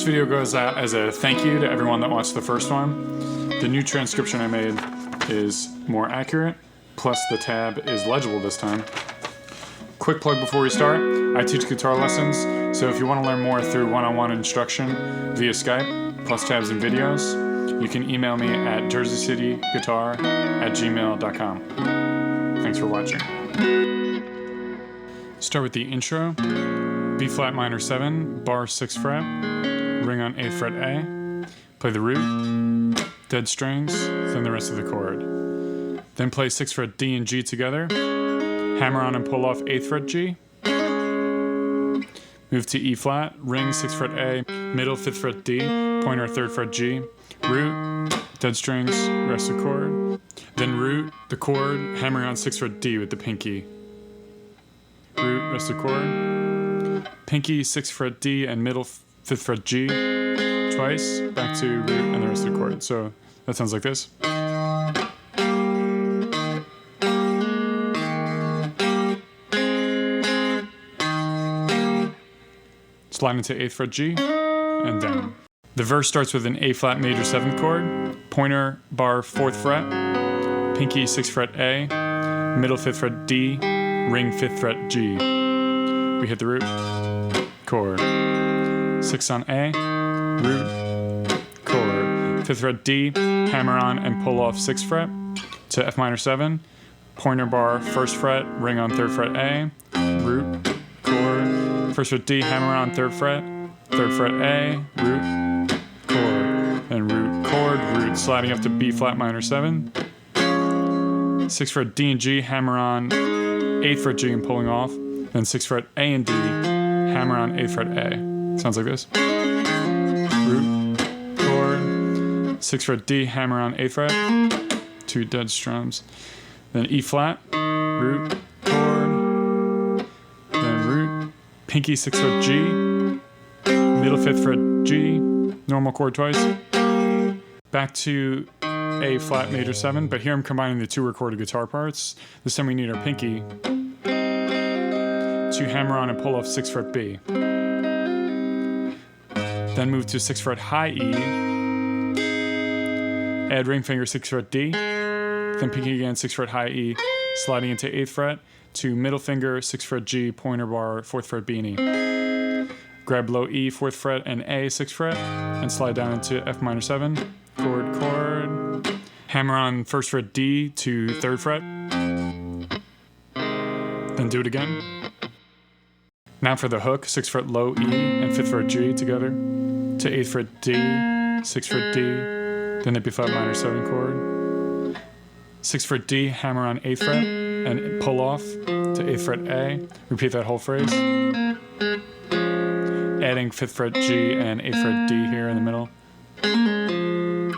This video goes out as a thank you to everyone that watched the first one. The new transcription I made is more accurate, plus the tab is legible this time. Quick plug before we start, I teach guitar lessons, so if you want to learn more through one-on-one instruction via Skype, plus tabs and videos, you can email me at jerseycityguitar@gmail.com. Thanks for watching. Start with the intro. B flat minor 7, bar 6th fret, ring on 8th fret A, play the root, dead strings, then the rest of the chord. Then play 6th fret D and G together, hammer on and pull off 8th fret G, move to E flat, ring 6th fret A, middle 5th fret D, pointer 3rd fret G, root, dead strings, rest of the chord, then root, the chord, hammering on 6th fret D with the pinky, root, rest of the chord, pinky, 6th fret D, and middle 5th fret G twice, back to root, and the rest of the chord. So that sounds like this. Slide into 8th fret G, and down. The verse starts with an A flat major 7th chord, pointer bar 4th fret, pinky 6th fret A, middle 5th fret D, ring 5th fret G. We hit the root, chord, 6 on A, root, chord, 5th fret D, hammer on and pull off 6th fret to F minor 7, pointer bar 1st fret, ring on 3rd fret A, root, chord, 1st fret D, hammer on 3rd fret A, root, chord, and root, chord, root, sliding up to B flat minor 7, 6th fret D and G, hammer on 8th fret G and pulling off, then 6th fret A and D, hammer on 8th fret A. Sounds like this. Root, chord, 6th fret D, hammer on 8th fret, 2 dead strums. Then E flat, root, chord, then root, pinky 6th fret G, middle 5th fret G, normal chord twice. Back to A flat major 7, but here I'm combining the 2 recorded guitar parts. This time we need our pinky to hammer on and pull off 6th fret B. Then move to 6th fret high E, add ring finger 6th fret D, then pinky again 6th fret high E, sliding into 8th fret to middle finger 6th fret G, pointer bar 4th fret B and E. Grab low E 4th fret and A 6th fret, and slide down into F minor 7, chord, chord, hammer on 1st fret D to 3rd fret, then do it again. Now for the hook, 6th fret low E and 5th fret G together, to 8th fret D, 6th fret D, then the B flat minor 7 chord, 6th fret D, hammer on 8th fret, and pull off to 8th fret A, repeat that whole phrase, adding 5th fret G and 8th fret D here in the middle,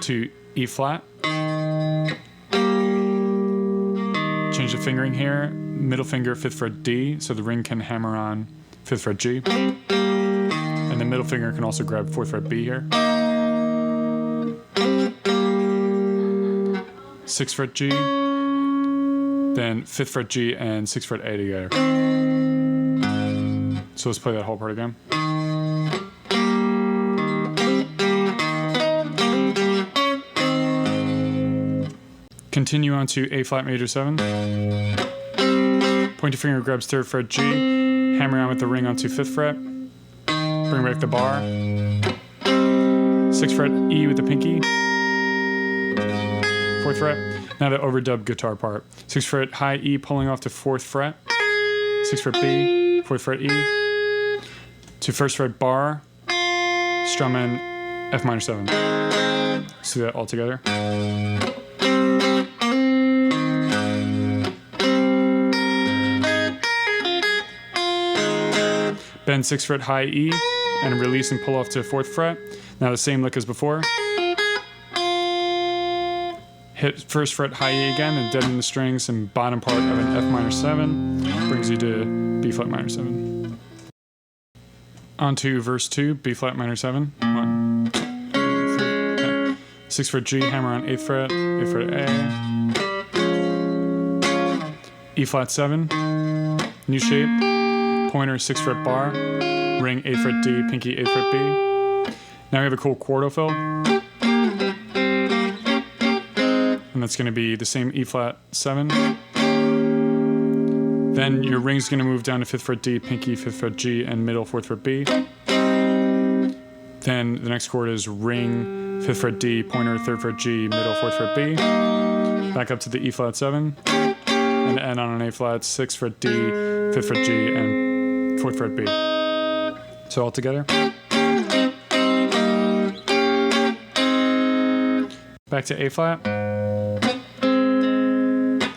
to E flat, change the fingering here, middle finger 5th fret D, so the ring can hammer on 5th fret G, and the middle finger can also grab 4th fret B here, 6th fret G, then 5th fret G and 6th fret A together. So let's play that whole part again. Continue on to A flat major 7, pointer finger grabs 3rd fret G, hammer on with the ring onto 5th fret, bring back the bar, 6th fret E with the pinky, 4th fret. Now the overdub guitar part. 6th fret high E pulling off to 4th fret, 6th fret B, 4th fret E, to 1st fret bar, strum and F minor 7. Let's do that all together. Bend 6th fret high E and release and pull off to 4th fret. Now the same lick as before. Hit 1st fret high E again and deaden the strings and bottom part of an F minor 7 brings you to B flat minor 7. On to verse 2, B flat minor 7. 1, 2, 3, 6th fret G, hammer on 8th fret, 8th fret A, E flat 7, new shape, pointer 6th fret bar, ring 8th fret D, pinky 8th fret B, Now we have a cool quarto fill. And that's going to be the same E flat 7. Then your ring's going to move down to 5th fret D, pinky 5th fret G, and middle 4th fret B. Then the next chord is ring 5th fret D, pointer 3rd fret G, middle 4th fret B. Back up to the E flat 7, and end on an A flat 6th fret D, 5th fret G, and 4th fret B. So all together. Back to A flat.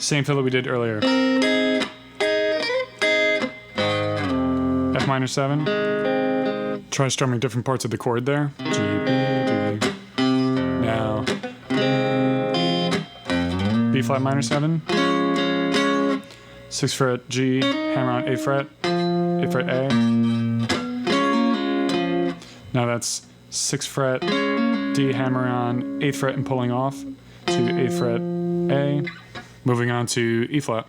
Same fill that we did earlier. F minor 7. Try strumming different parts of the chord there. G, B, D. Now B flat minor 7. 6th fret G, hammer on 8th fret, 8th fret A. Now that's 6th fret D, hammer on 8th fret and pulling off to 8th fret A. Moving on to E flat.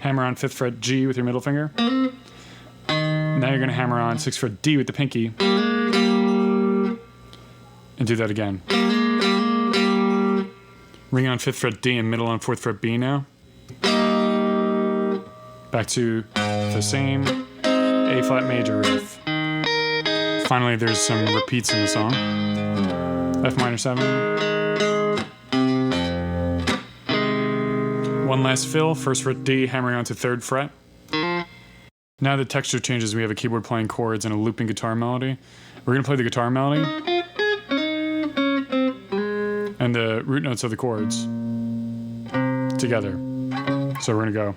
Hammer on 5th fret G with your middle finger. Now you're going to hammer on 6th fret D with the pinky. And do that again. Ring on 5th fret D and middle on 4th fret B now. Back to the same A flat major riff. Finally, there's some repeats in the song. F minor 7. One last fill, 1st fret D, hammering onto 3rd fret. Now the texture changes. We have a keyboard playing chords and a looping guitar melody. We're going to play the guitar melody and the root notes of the chords together. So we're going to go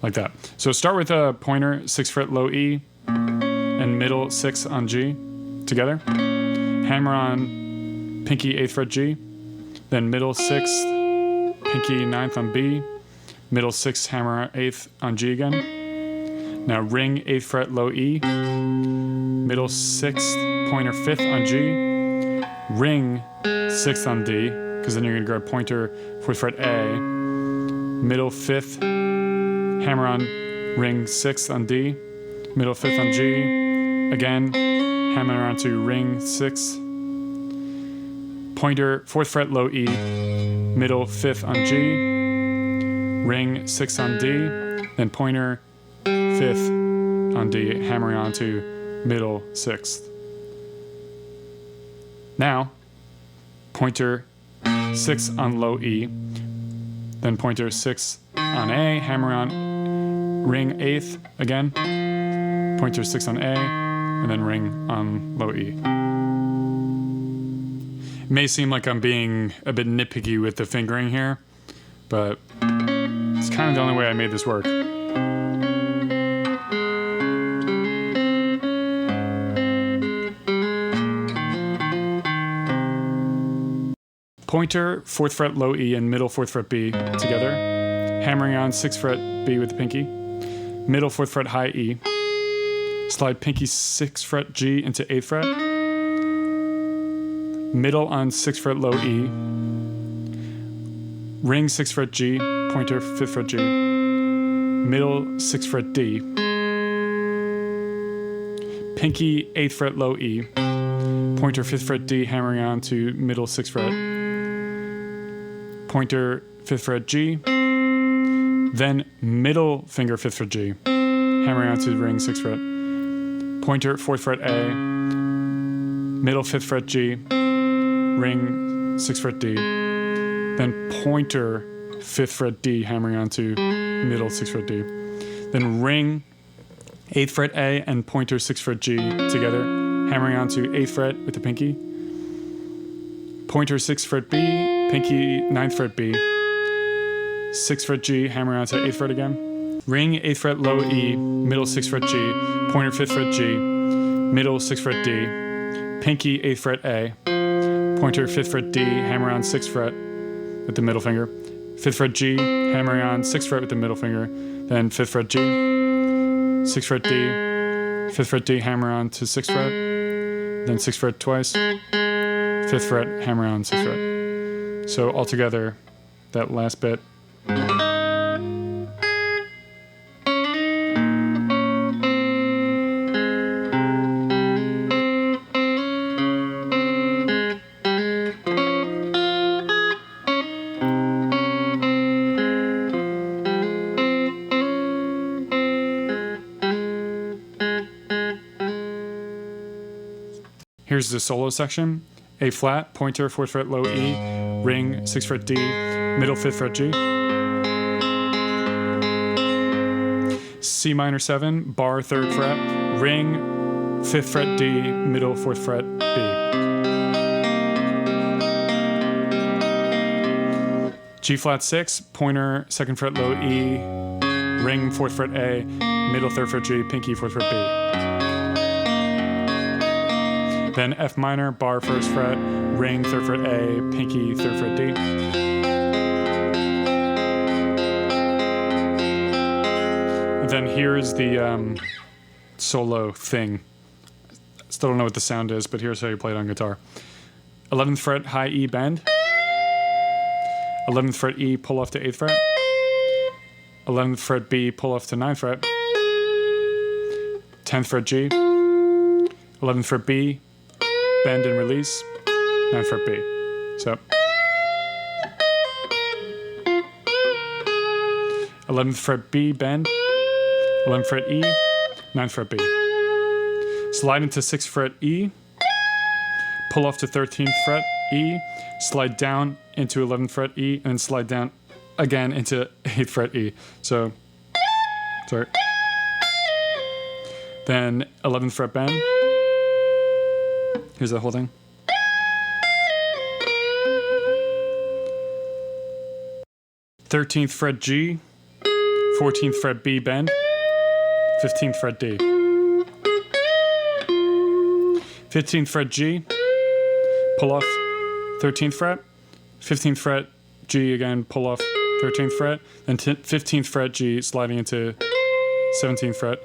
like that. So start with a pointer, 6th fret low E, and middle 6 on G together. Hammer on pinky 8th fret G, then middle 6th, pinky 9th on B, middle 6th, hammer 8th on G again. Now ring 8th fret low E, middle 6th, pointer 5th on G, ring 6th on D, because then you're going to grab pointer 4th fret A, middle 5th, hammer on ring 6th on D, middle 5th on G, again, hammer onto ring 6th, pointer 4th fret low E, middle 5th on G, ring 6th on D, then pointer 5th on D, hammering onto middle 6th. Now, pointer 6th on low E, then pointer 6th on A, hammer on ring 8th again, pointer 6th on A, and then ring on low E. It may seem like I'm being a bit nitpicky with the fingering here, but it's kind of the only way I made this work. Pointer, 4th fret low E and middle 4th fret B together. Hammering on 6th fret B with the pinky. Middle 4th fret high E. Slide pinky 6th fret G into 8th fret. Middle on 6th fret low E. Ring 6th fret G, pointer 5th fret G. Middle 6th fret D. Pinky 8th fret low E. Pointer 5th fret D, hammering on to middle 6th fret. Pointer 5th fret G. Then middle finger 5th fret G, hammering on to ring 6th fret. Pointer 4th fret A. Middle 5th fret G. Ring 6th fret D, then pointer 5th fret D, hammering onto middle 6th fret D, then ring 8th fret A and pointer 6th fret G together, hammering onto 8th fret with the pinky, pointer 6th fret B, pinky 9th fret B, 6th fret G, hammering onto 8th fret again, ring 8th fret low E, middle 6th fret G, pointer 5th fret G, middle 6th fret D, pinky 8th fret A, pointer 5th fret D, hammer on 6th fret with the middle finger. 5th fret G, hammering on 6th fret with the middle finger. Then 5th fret G, 6th fret D, 5th fret D, hammer on to 6th fret. Then 6th fret twice. 5th fret, hammer on 6th fret. So altogether, that last bit. Here's the solo section. A flat, pointer, 4th fret, low E, ring, 6th fret D, middle 5th fret G. C minor 7, bar 3rd fret, ring, 5th fret D, middle 4th fret B. G flat 6, pointer, 2nd fret, low E, ring, 4th fret A, middle 3rd fret G, pinky 4th fret B. Then F minor, bar 1st fret, ring 3rd fret A, pinky 3rd fret D. And then here's the solo thing. Still don't know what the sound is, but here's how you play it on guitar. 11th fret, high E bend. 11th fret E, pull off to 8th fret. 11th fret B, pull off to 9th fret. 10th fret G. 11th fret B, bend and release, 9th fret B. So 11th fret B, bend, 11th fret E, 9th fret B. Slide into 6th fret E, pull off to 13th fret E, slide down into 11th fret E, and slide down again into 8th fret E. So, sorry. Then 11th fret bend. Here's the whole thing. Thirteenth fret G, 14th fret B bend, 15th fret D. 15th fret G, pull off 13th fret, 15th fret G again, pull off 13th fret, then 15th fret G sliding into 17th fret,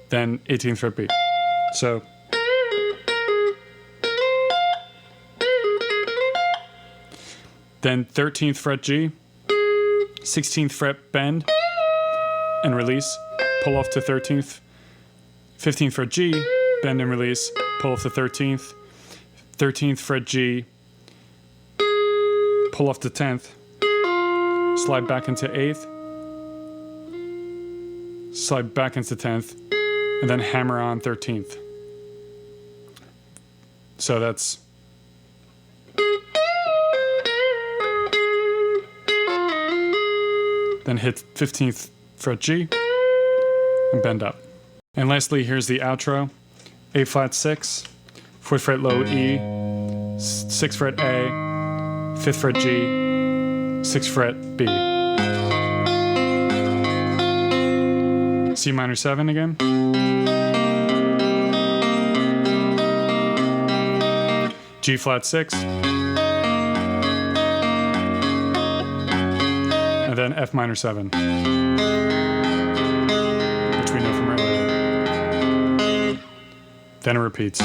then 18th fret B. So then 13th fret G, 16th fret bend and release, pull off to 13th, 15th fret G, bend and release, pull off to 13th, 13th fret G, pull off to 10th, slide back into 8th, slide back into 10th, and then hammer on 13th. So that's then hit 15th fret G and bend up. And lastly, here's the outro. A flat 6, 4th fret low E, 6th fret A, 5th fret G, 6th fret B. C minor 7 again. G flat 6. And then F minor 7, which we know from earlier. Then it repeats.